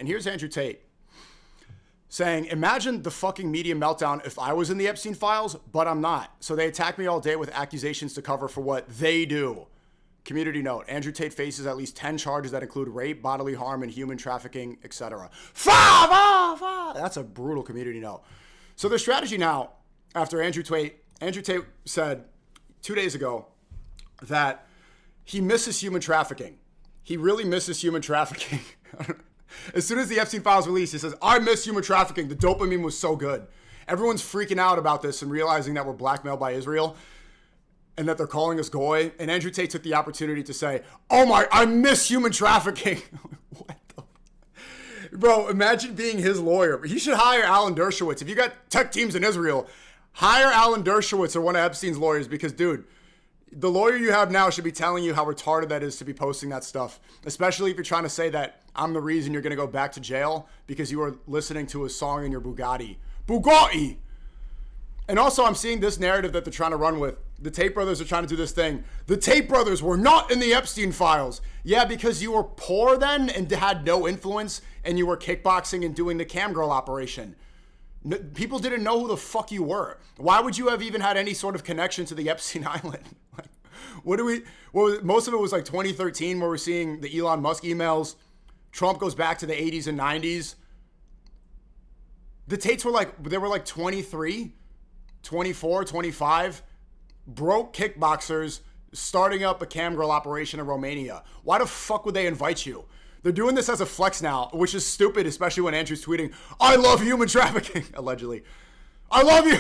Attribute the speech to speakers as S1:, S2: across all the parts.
S1: And here's Andrew Tate saying, imagine the fucking media meltdown if I was in the Epstein files, but I'm not. So they attack me all day with accusations to cover for what they do. Community note, Andrew Tate faces at least 10 charges that include rape, bodily harm, and human trafficking, etc. That's a brutal community note. So their strategy now, after Andrew Tate said 2 days ago that he misses human trafficking. He really misses human trafficking. As soon as the Epstein files released, he says, I miss human trafficking. The dopamine was so good. Everyone's freaking out about this and realizing that we're blackmailed by Israel and that they're calling us goy. And Andrew Tate took the opportunity to say, oh my, I miss human trafficking. What the? Bro, imagine being his lawyer. He should hire Alan Dershowitz. If you got tech teams in Israel, hire Alan Dershowitz or one of Epstein's lawyers because, dude, the lawyer you have now should be telling you how retarded that is to be posting that stuff, especially if you're trying to say that I'm the reason you're going to go back to jail because you were listening to a song in your Bugatti. Bugatti! And also, I'm seeing this narrative that they're trying to run with. The Tate brothers are trying to do this thing. The Tate brothers were not in the Epstein files. Yeah, because you were poor then and had no influence and you were kickboxing and doing the cam girl operation. People didn't know who the fuck you were. Why would you have even had any sort of connection to the Epstein Island? Most of it was like 2013 where we're seeing the Elon Musk emails. Trump goes back to the 80s and 90s. The Tates were like, they were like 23, 24, 25, broke kickboxers starting up a cam girl operation in Romania. Why the fuck would they invite you? They're doing this as a flex now, which is stupid, especially when Andrew's tweeting, I love human trafficking, allegedly. I love you.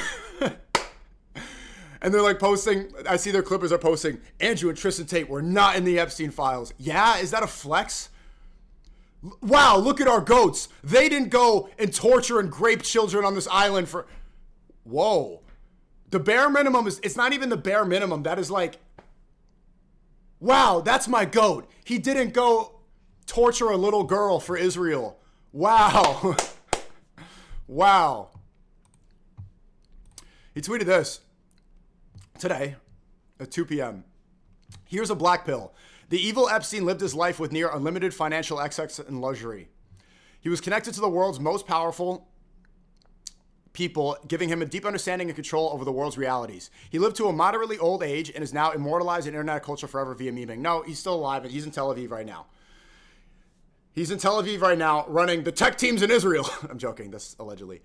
S1: And they're like posting, I see their clippers are posting, Andrew and Tristan Tate were not in the Epstein files. Yeah, is that a flex? Wow, look at our goats. They didn't go and torture and grape children on this island for... Whoa. The bare minimum is, it's not even the bare minimum. That is like, wow, that's my goat. He didn't go torture a little girl for Israel. Wow. Wow. He tweeted this today at 2 p.m. Here's a black pill. The evil Epstein lived his life with near unlimited financial excess and luxury. He was connected to the world's most powerful people, giving him a deep understanding and control over the world's realities. He lived to a moderately old age and is now immortalized in internet culture forever via memeing. No, he's still alive and he's in Tel Aviv right now. He's in Tel Aviv right now running the tech teams in Israel. I'm joking, that's allegedly.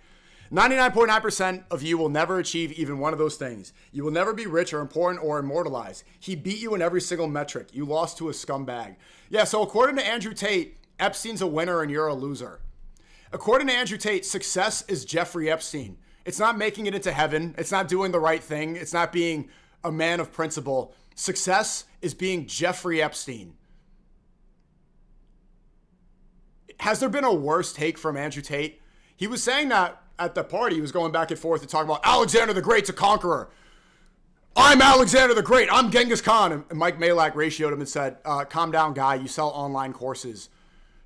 S1: 99.9% of you will never achieve even one of those things. You will never be rich or important or immortalized. He beat you in every single metric. You lost to a scumbag. Yeah, so according to Andrew Tate, Epstein's a winner and you're a loser. According to Andrew Tate, success is Jeffrey Epstein. It's not making it into heaven. It's not doing the right thing. It's not being a man of principle. Success is being Jeffrey Epstein. Has there been a worse take from Andrew Tate? He was saying that at the party. He was going back and forth and talking about Alexander the Great's a conqueror. I'm Alexander the Great. I'm Genghis Khan. And Mike Malak ratioed him and said, calm down, guy. You sell online courses.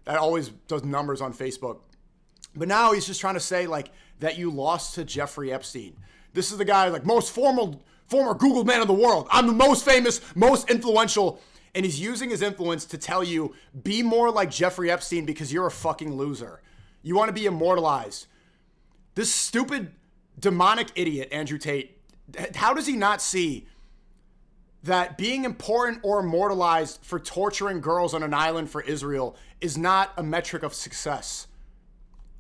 S1: That always does numbers on Facebook. But now he's just trying to say like that you lost to Jeffrey Epstein. This is the guy like most former Google man of the world. I'm the most famous, most influential. And he's using his influence to tell you, be more like Jeffrey Epstein because you're a fucking loser. You want to be immortalized. This stupid, demonic idiot, Andrew Tate, how does he not see that being important or immortalized for torturing girls on an island for Israel is not a metric of success?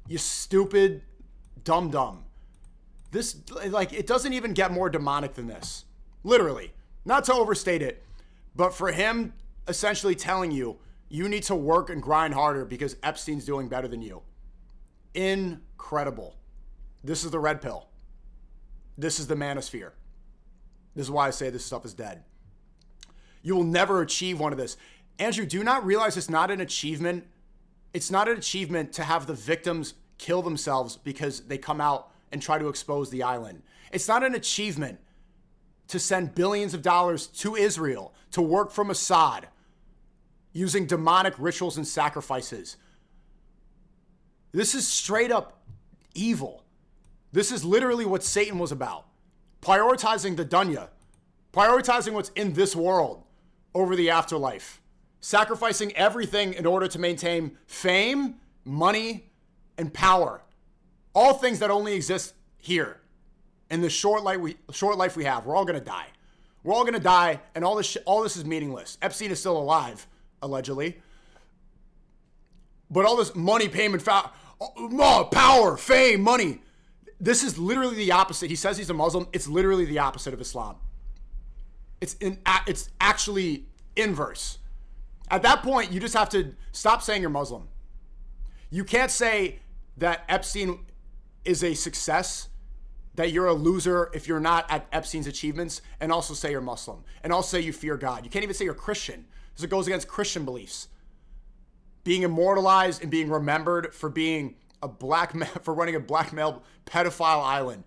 S1: You stupid dum-dum. This, like, it doesn't even get more demonic than this. Literally. Not to overstate it, but for him essentially telling you, you need to work and grind harder because Epstein's doing better than you. Incredible. This is the red pill. This is the manosphere. This is why I say this stuff is dead. You will never achieve one of this. Andrew, do you not realize it's not an achievement? It's not an achievement to have the victims kill themselves because they come out and try to expose the island. It's not an achievement to send billions of dollars to Israel to work from Assad using demonic rituals and sacrifices. This is straight up evil. This is literally what Satan was about. Prioritizing the dunya. Prioritizing what's in this world over the afterlife. Sacrificing everything in order to maintain fame, money, and power. All things that only exist here in the short life we have. We're all going to die. We're all going to die, and all this is meaningless. Epstein is still alive, allegedly. But all this money, payment, power, fame, money. This is literally the opposite. He says he's a Muslim. It's literally the opposite of Islam. It's actually inverse. At that point, you just have to stop saying you're Muslim. You can't say that Epstein is a success, that you're a loser if you're not at Epstein's achievements, and also say you're Muslim, and also say you fear God. You can't even say you're Christian, because it goes against Christian beliefs. Being immortalized and being remembered for being for running a black male pedophile island.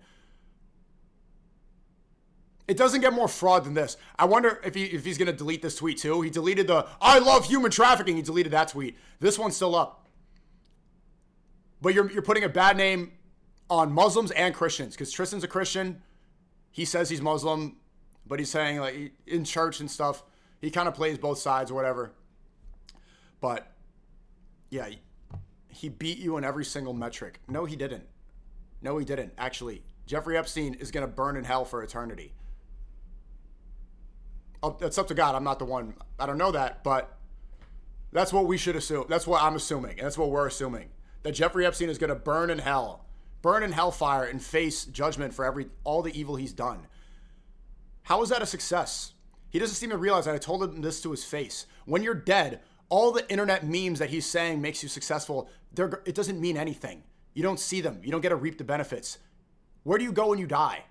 S1: It doesn't get more fraud than this. I wonder if he's going to delete this tweet too. He deleted the "I love human trafficking." He deleted that tweet. This one's still up. But you're putting a bad name on Muslims and Christians, because Tristan's a Christian. He says he's Muslim, but he's saying, like, in church and stuff, he kind of plays both sides or whatever. But yeah, he beat you in every single metric. No, he didn't. No, he didn't. Actually, Jeffrey Epstein is going to burn in hell for eternity. Oh, that's up to God. I'm not the one. I don't know that, but that's what we should assume. That's what I'm assuming, and that's what we're assuming. That Jeffrey Epstein is going to burn in hellfire, and face judgment for all the evil he's done. How is that a success? He doesn't seem to realize that I told him this to his face. When you're dead, all the internet memes that he's saying makes you successful, it doesn't mean anything. You don't see them. You don't get to reap the benefits. Where do you go when you die?